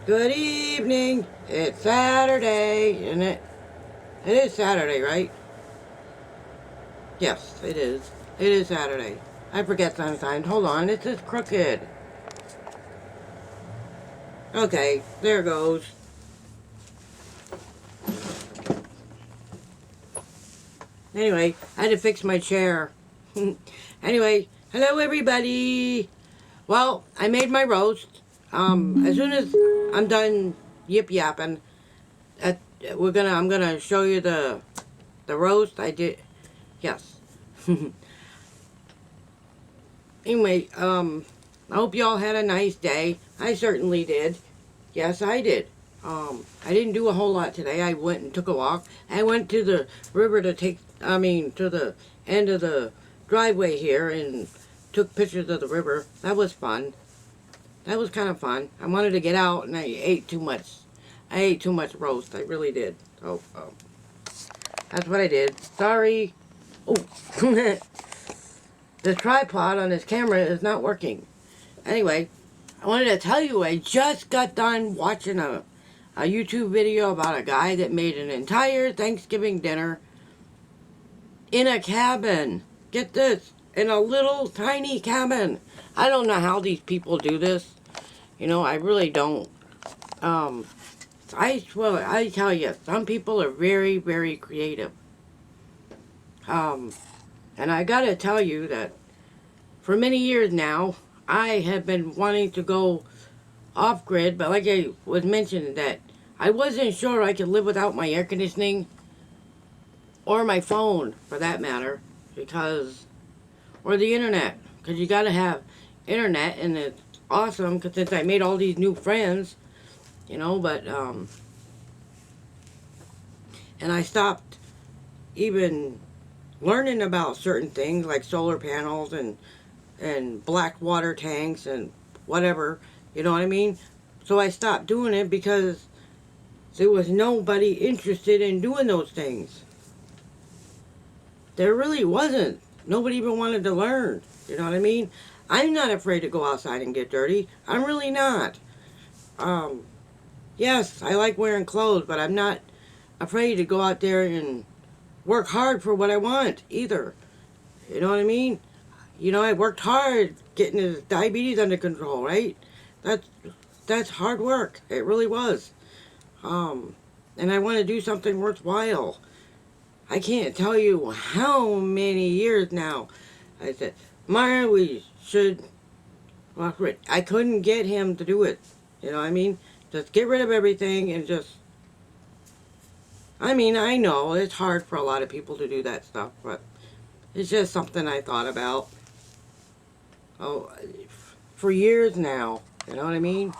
Good evening. It's Saturday, isn't it? It is Saturday, right? Yes, it is. It is Saturday. I forget sometimes. Hold on, this is crooked. Okay, there goes. Anyway, I had to fix my chair. Anyway, hello everybody. Well, I made my roast. As soon as I'm done yip yapping, I'm gonna show you the roast I did. Yes. Anyway, I hope y'all had a nice day. I certainly did. Yes, I did. I didn't do a whole lot today. I went and took a walk. I went to the river to the end of the driveway here and took pictures of the river. That was fun. That was kind of fun. I wanted to get out and I ate too much. I ate too much roast. I really did. So, that's what I did. Sorry. Oh, the tripod on this camera is not working. Anyway, I wanted to tell you I just got done watching a YouTube video about a guy that made an entire Thanksgiving dinner in a cabin. Get this, in a little tiny cabin. I don't know how these people do this. You know, I really don't. I tell you, some people are very, very creative. And I gotta tell you that for many years now, I have been wanting to go off grid, but like I was mentioning that I wasn't sure I could live without my air conditioning or my phone for that matter, or the internet, because you gotta have internet, and it's awesome because since I made all these new friends, and I stopped even learning about certain things like solar panels and black water tanks and whatever, you know what I mean? So I stopped doing it because there was nobody interested in doing those things. There really wasn't. Nobody even wanted to learn, you know what I mean? I'm not afraid to go outside and get dirty. I'm really not. Um, yes, I like wearing clothes, but I'm not afraid to go out there and work hard for what I want either. You know what I mean? You know, I worked hard getting his diabetes under control, right? That's that's hard work. It really was. And I want to do something worthwhile. I can't tell you how many years now I said, Myra, we should. Well, I couldn't get him to do it. You know what I mean? Just get rid of everything and just. I mean, I know it's hard for a lot of people to do that stuff, but it's just something I thought about. Oh, for years now. You know what I mean?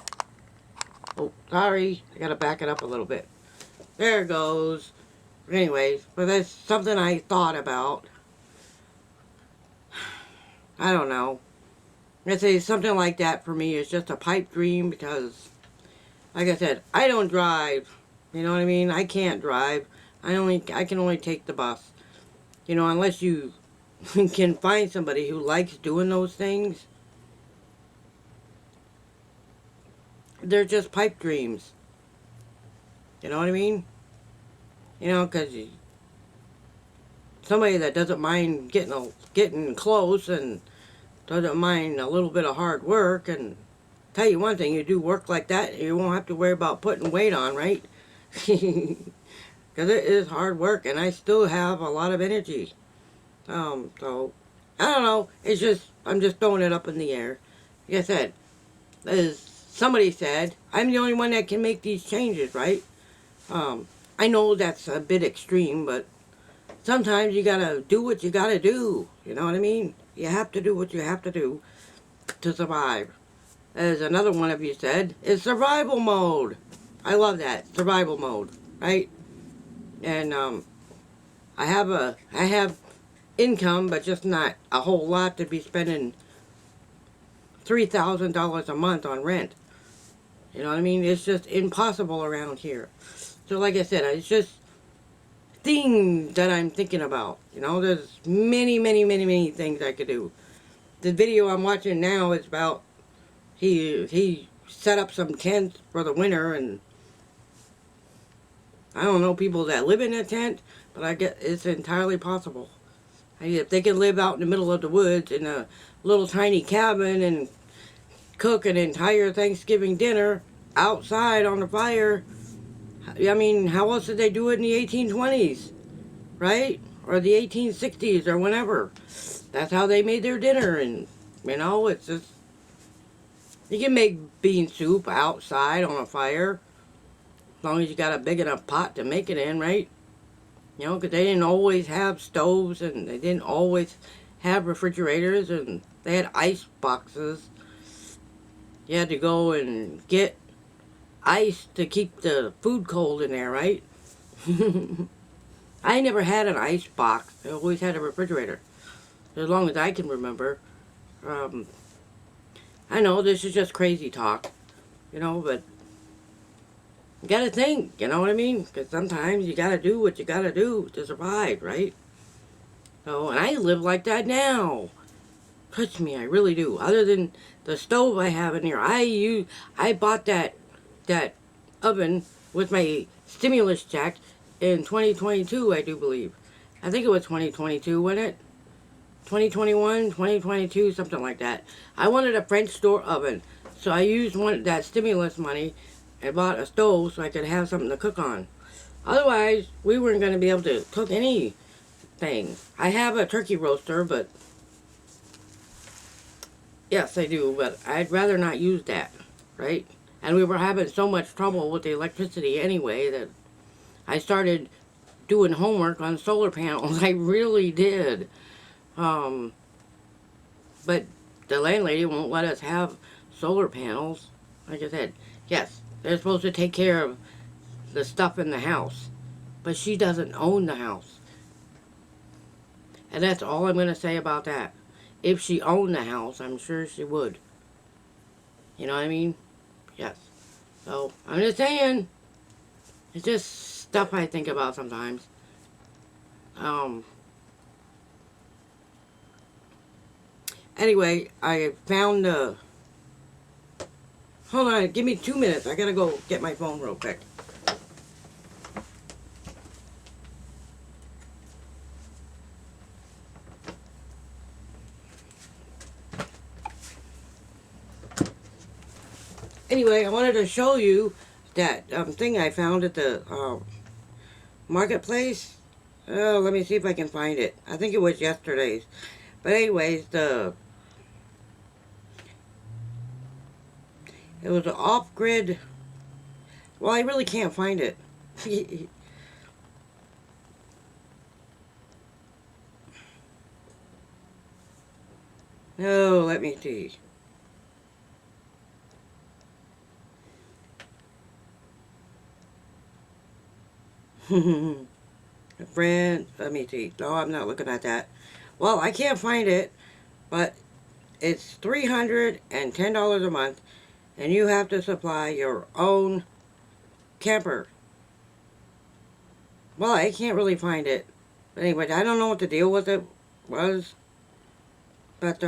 Oh, sorry. I gotta back it up a little bit. There it goes. Anyways, but that's something I thought about. I don't know. I'd say something like that for me is just a pipe dream because, like I said, I don't drive. You know what I mean? I can't drive. I can only take the bus. You know, unless you can find somebody who likes doing those things. They're just pipe dreams. You know what I mean? You know, because somebody that doesn't mind getting close and doesn't mind a little bit of hard work, and tell you one thing, you do work like that, you won't have to worry about putting weight on, right? Because it is hard work, and I still have a lot of energy. So, I don't know, I'm just throwing it up in the air. Like I said, as somebody said, I'm the only one that can make these changes, right? I know that's a bit extreme, but sometimes you gotta do what you gotta do. You know what I mean? You have to do what you have to do to survive. As another one of you said, is survival mode. I love that. Survival mode, right? And I have income, but just not a whole lot to be spending $3,000 a month on rent. You know what I mean? It's just impossible around here. So like I said, it's just things that I'm thinking about. You know, there's many, many, many, many things I could do. The video I'm watching now is about he set up some tents for the winter, and I don't know people that live in a tent, but I get it's entirely possible. If they can live out in the middle of the woods in a little tiny cabin and cook an entire Thanksgiving dinner outside on the fire, I mean, how else did they do it in the 1820s, right? Or the 1860s or whenever. That's how they made their dinner, and it's just, you can make bean soup outside on a fire, as long as you got a big enough pot to make it in, right? Because they didn't always have stoves, and they didn't always have refrigerators, and they had ice boxes. You had to go and get ice to keep the food cold in there, right? I never had an ice box. I always had a refrigerator, as long as I can remember. I know this is just crazy talk, but you gotta think, you know what I mean? Because sometimes you gotta do what you gotta do to survive, right? So, and I live like that now. Trust me, I really do. Other than the stove I have in here, I bought that oven with my stimulus check in 2022, I do believe. I think it was 2022, wasn't it? 2021, 2022, something like that. I wanted a French door oven, so I used that stimulus money and bought a stove so I could have something to cook on. Otherwise, we weren't going to be able to cook anything. I have a turkey roaster, but yes, I do, but I'd rather not use that, right? And we were having so much trouble with the electricity anyway that I started doing homework on solar panels. I really did. But the landlady won't let us have solar panels. Like I said, yes, they're supposed to take care of the stuff in the house, but she doesn't own the house. And that's all I'm going to say about that. If she owned the house, I'm sure she would. You know what I mean? Yes. So, I'm just saying, it's just stuff I think about sometimes. Anyway, I found hold on, give me 2 minutes. I gotta go get my phone real quick. Anyway, I wanted to show you that thing I found at the marketplace. Oh, let me see if I can find it. I think it was yesterday's. But anyways, it was an off-grid. Well, I really can't find it. No, let me see. Friend, let me see. No, I'm not looking at that. Well, I can't find it, but it's $310 a month, and you have to supply your own camper. Well, I can't really find it. But anyway, I don't know what the deal with it was. But,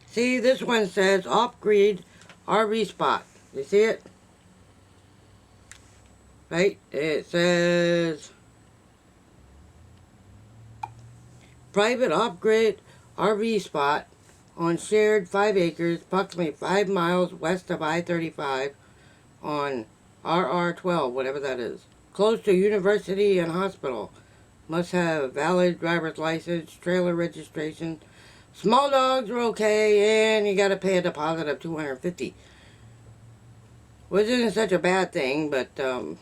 see, this one says off-grid RV spot. You see it? Right? It says private off-grid RV spot on shared 5 acres, approximately 5 miles west of I-35 on RR12, whatever that is. Close to university and hospital. Must have valid driver's license, trailer registration. Small dogs are okay, and you gotta pay a deposit of $250. Which isn't such a bad thing, but, I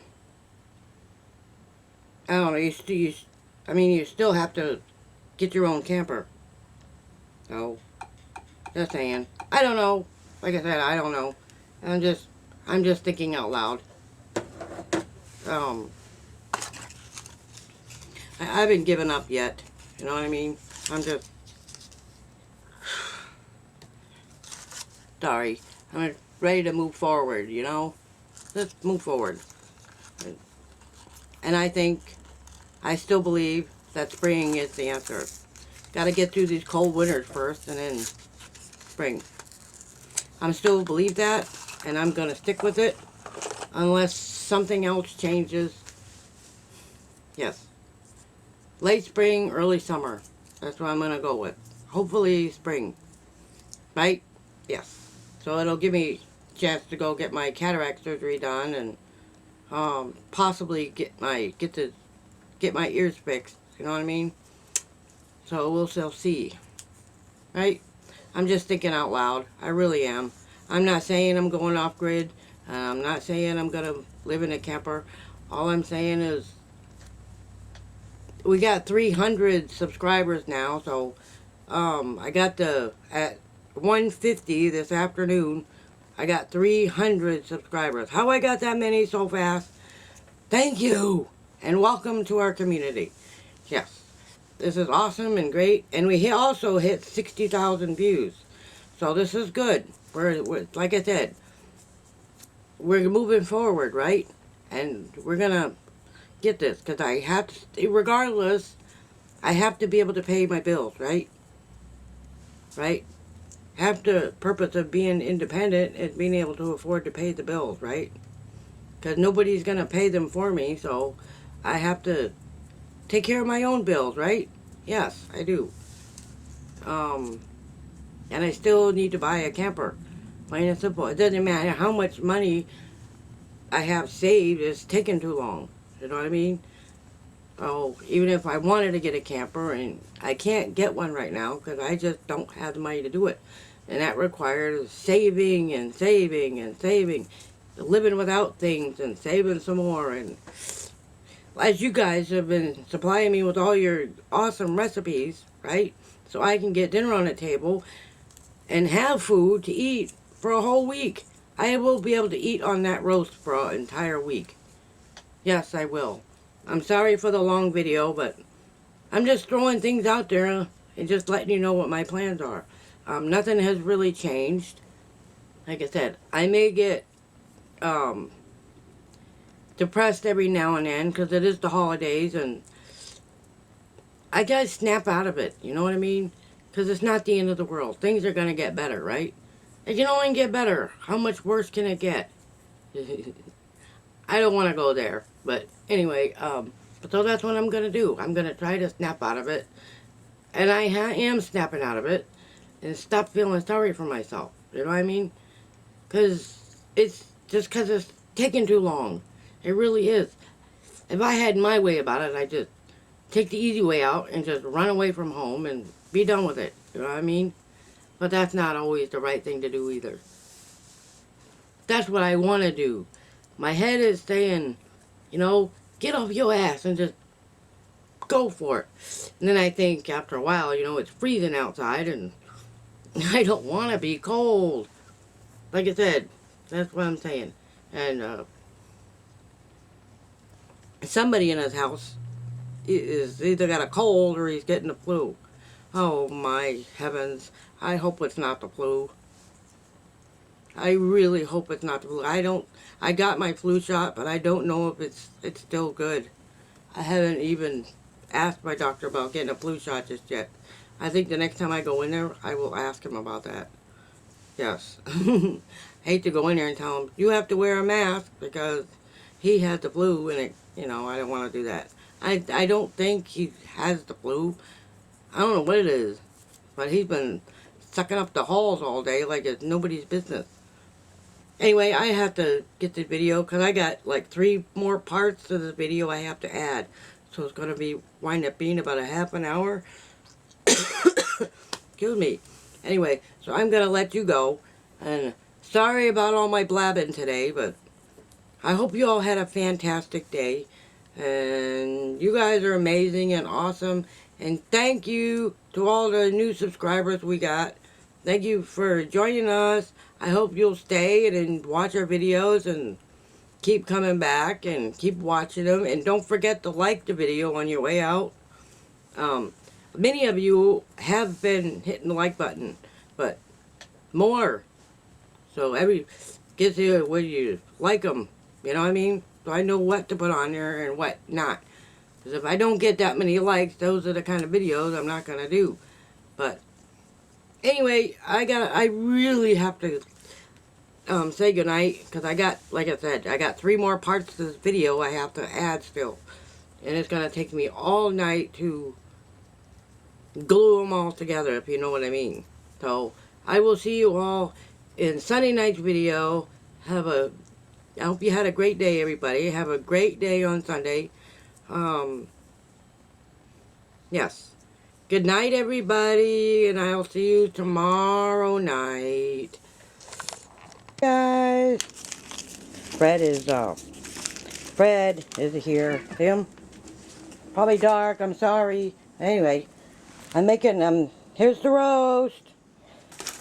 don't know, you still have to get your own camper. So, just saying. I don't know. Like I said, I don't know. I'm just thinking out loud. I haven't given up yet. You know what I mean? I'm just... Sorry. I'm ready to move forward, Let's move forward. And I still believe that spring is the answer. Got to get through these cold winters first, and then spring. I still believe that, and I'm going to stick with it unless something else changes. Yes. Late spring, early summer. That's what I'm going to go with. Hopefully spring. Right? Yes. So it'll give me a chance to go get my cataract surgery done and possibly get my ears fixed. You know what I mean? So we'll still see. Right? I'm just thinking out loud. I really am. I'm not saying I'm going off grid. I'm not saying I'm going to live in a camper. All I'm saying is we got 300 subscribers now. So I got at 150 this afternoon, I got 300 subscribers. How I got that many so fast? Thank you. And welcome to our community. Yes. This is awesome and great. And we also hit 60,000 views. So this is good. We're, like I said, we're moving forward, right? And we're going to get this. Because I have to, regardless, I have to be able to pay my bills, right? Right? Have the purpose of being independent is being able to afford to pay the bills, right? Because nobody's going to pay them for me. So I have to take care of my own bills, right? Yes, I do. And I still need to buy a camper. Plain and simple. It doesn't matter how much money I have saved. It's taking too long. You know what I mean? So even if I wanted to get a camper, and I can't get one right now because I just don't have the money to do it. And that requires saving and saving and saving. Living without things and saving some more. And as you guys have been supplying me with all your awesome recipes, right? So I can get dinner on the table and have food to eat for a whole week. I will be able to eat on that roast for an entire week. Yes, I will. I'm sorry for the long video, but I'm just throwing things out there and just letting you know what my plans are. Nothing has really changed. Like I said, I may get depressed every now and then because it is the holidays and I gotta snap out of it. You know what I mean? Because it's not the end of the world. Things are gonna get better, right? It can only get better. How much worse can it get? I don't want to go there. But anyway, so that's what I'm gonna do. I'm gonna try to snap out of it. And I am snapping out of it. And stop feeling sorry for myself. You know what I mean? Because it's just because it's taking too long. It really is. If I had my way about it, I'd just take the easy way out and just run away from home and be done with it. You know what I mean? But that's not always the right thing to do either. That's what I want to do. My head is saying, you know, get off your ass and just go for it. And then I think after a while, you know, it's freezing outside and I don't want to be cold. Like I said, that's what I'm saying. And somebody in his house is either got a cold or he's getting the flu. Oh my heavens. I hope it's not the flu. I really hope it's not the flu. I got my flu shot, but I don't know if it's still good. I haven't even asked my doctor about getting a flu shot just yet. I think the next time I go in there, I will ask him about that. Yes. I hate to go in there and tell him, you have to wear a mask because he has the flu and it, you know, I don't want to do that. I don't think he has the flu. I don't know what it is, but he's been sucking up the halls all day like it's nobody's business. Anyway, I have to get the video because I got like 3 more parts to the video I have to add. So it's going to wind up being about a half an hour. Excuse me. Anyway, so I'm going to let you go. And sorry about all my blabbing today, but I hope you all had a fantastic day. And you guys are amazing and awesome. And thank you to all the new subscribers we got. Thank you for joining us. I hope you'll stay and watch our videos and keep coming back and keep watching them. And don't forget to like the video on your way out. Many of you have been hitting the like button, but more. So gets here when you like them. You know what I mean? So I know what to put on there and what not. Because if I don't get that many likes, those are the kind of videos I'm not going to do. But Anyway, I really have to say goodnight because I got, like I said, I got 3 more parts to this video I have to add still. And it's going to take me all night to glue them all together, if you know what I mean. So, I will see you all in Sunday night's video. I hope you had a great day, everybody. Have a great day on Sunday. Yes. Good night, everybody, and I'll see you tomorrow night. Guys, Fred is here. See him? Probably dark, I'm sorry. Anyway, I'm making, here's the roast.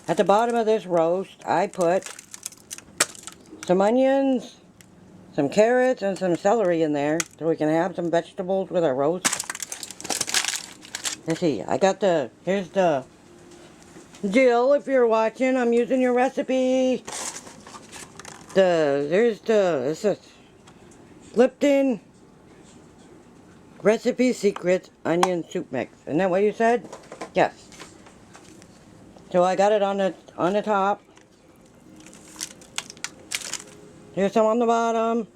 At the bottom of this roast, I put some onions, some carrots, and some celery in there so we can have some vegetables with our roast. Let's see, here's the, Jill, if you're watching, I'm using your recipe. It's a Lipton Recipe Secret Onion Soup Mix. Isn't that what you said? Yes. So I got it on the top. Here's some on the bottom.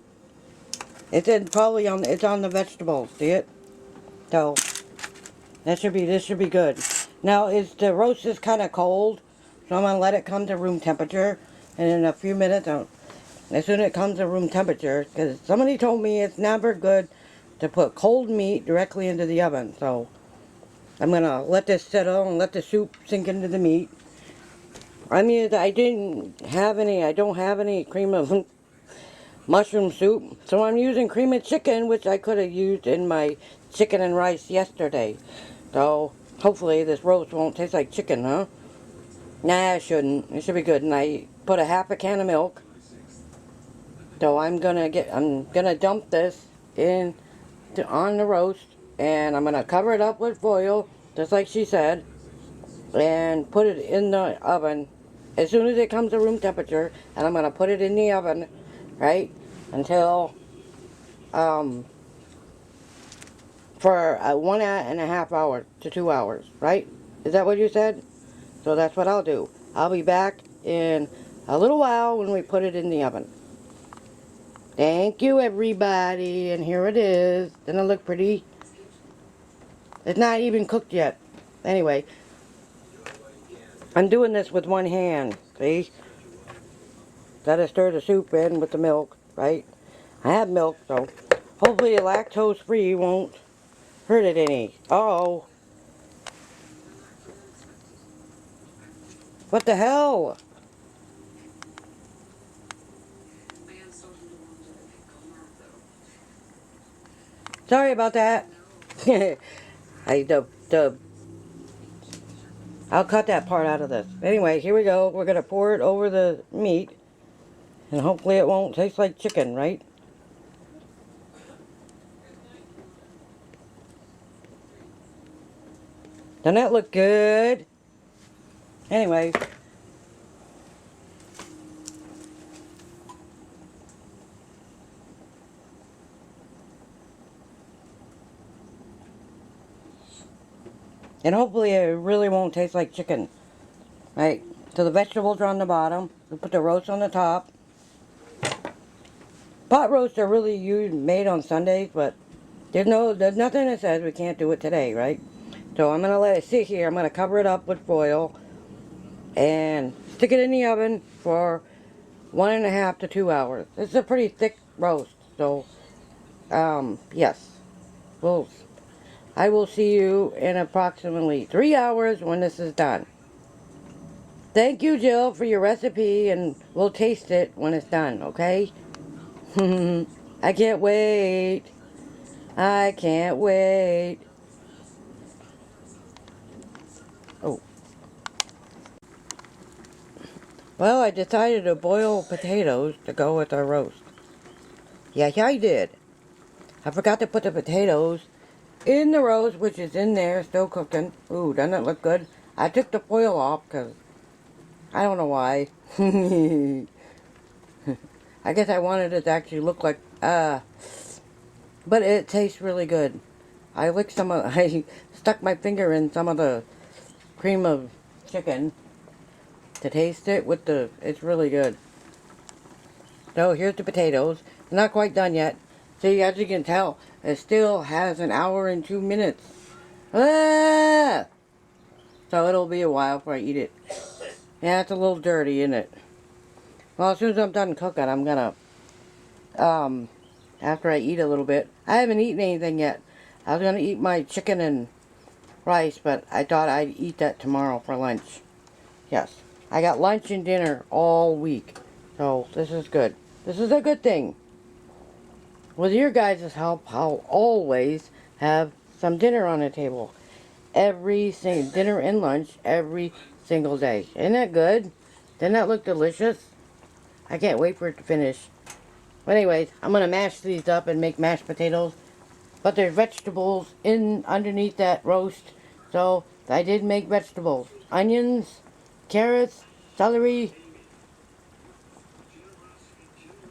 It's on the vegetables. See it? So this should be good. Now the roast is kind of cold, so I'm gonna let it come to room temperature, and in a few minutes, as soon as it comes to room temperature, because somebody told me it's never good to put cold meat directly into the oven. So I'm gonna let this settle and let the soup sink into the meat. I don't have any cream of mushroom soup, so I'm using cream of chicken, which I could have used in my chicken and rice yesterday. So hopefully this roast won't taste like chicken, huh? Nah, it shouldn't. It should be good. And I put a half a can of milk. So I'm gonna dump this on the roast, and I'm gonna cover it up with foil, just like she said, and put it in the oven as soon as it comes to room temperature. And I'm gonna put it in the oven, right, until for 1.5 hours to 2 hours, right? Is that what you said? So that's what I'll do. I'll be back in a little while when we put it in the oven. Thank you, everybody, and here it is. Doesn't it look pretty? It's not even cooked yet. Anyway, I'm doing this with one hand, see? Gotta stir the soup in with the milk, right? I have milk, so hopefully lactose-free won't hurt it any. Uh-oh. What the hell? Sorry about that. I'll cut that part out of this. Anyway, here we go. We're gonna pour it over the meat, and hopefully it won't taste like chicken, right? Doesn't that look good? Anyway. And hopefully it really won't taste like chicken. Right? So the vegetables are on the bottom. We put the roast on the top. Pot roasts are really made on Sundays, but there's nothing that says we can't do it today, right? So I'm going to let it sit here. I'm going to cover it up with foil and stick it in the oven for 1.5 to 2 hours. It's a pretty thick roast, so yes. I will see you in approximately 3 hours when this is done. Thank you, Jill, for your recipe, and we'll taste it when it's done, okay? I can't wait. I can't wait. Oh. Well, I decided to boil potatoes to go with our roast. Yeah, I did. I forgot to put the potatoes in the roast, which is in there, still cooking. Ooh, doesn't it look good? I took the foil off because I don't know why. I guess I wanted it to actually look like, but it tastes really good. I stuck my finger in some of the cream of chicken to taste it with the, it's really good. So here's the potatoes. Not quite done yet. See, as you can tell, it still has an hour and 2 minutes. Ah! So it'll be a while before I eat it. Yeah, it's a little dirty, isn't it? Well, as soon as I'm done cooking, I'm gonna, after I eat a little bit. I haven't eaten anything yet. I was gonna eat my chicken and rice, but I thought I'd eat that tomorrow for lunch. Yes. I got lunch and dinner all week. So, this is good. This is a good thing. With your guys' help, I'll always have some dinner on the table. Every single dinner and lunch every single day. Isn't that good? Doesn't that look delicious? I can't wait for it to finish. But anyways, I'm going to mash these up and make mashed potatoes. But there's vegetables in underneath that roast. So I did make vegetables. Onions, carrots, celery.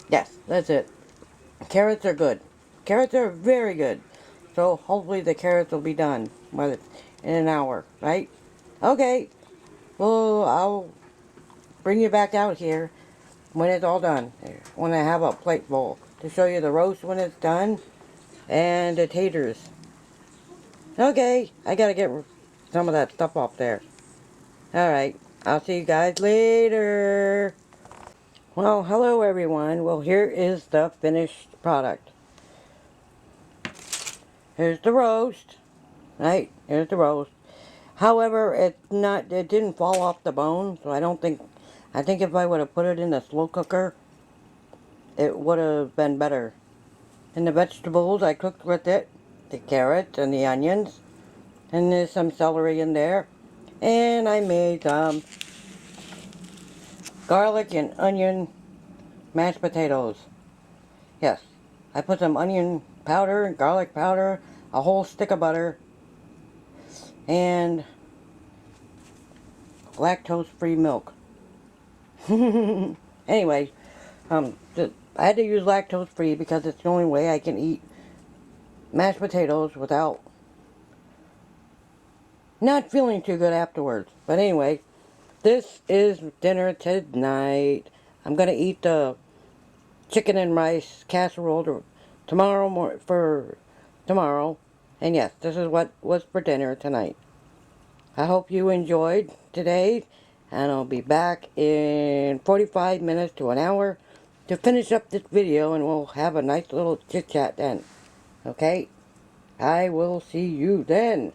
Yes, that's it. Carrots are good. Carrots are very good. So hopefully the carrots will be done in an hour, right? Okay. Well, I'll bring you back out here when it's all done. When I have a plate full to show you the roast when it's done and the taters. Okay, I gotta get some of that stuff off there. Alright, I'll see you guys later. Well, hello everyone. Well, here is the finished product. Here's the roast. Right, here's the roast. However, it didn't fall off the bone, so I think if I would have put it in the slow cooker, it would have been better. And the vegetables I cooked with it, the carrots and the onions, and there's some celery in there. And I made garlic and onion mashed potatoes. Yes, I put some onion powder and garlic powder, a whole stick of butter, and lactose-free milk. Anyway, I had to use lactose-free because it's the only way I can eat mashed potatoes without not feeling too good afterwards. But anyway, this is dinner tonight. I'm gonna eat the chicken and rice casserole for tomorrow. And yes, this is what was for dinner tonight. I hope you enjoyed today, and I'll be back in 45 minutes to an hour to finish up this video, and we'll have a nice little chit chat then. Okay? I will see you then.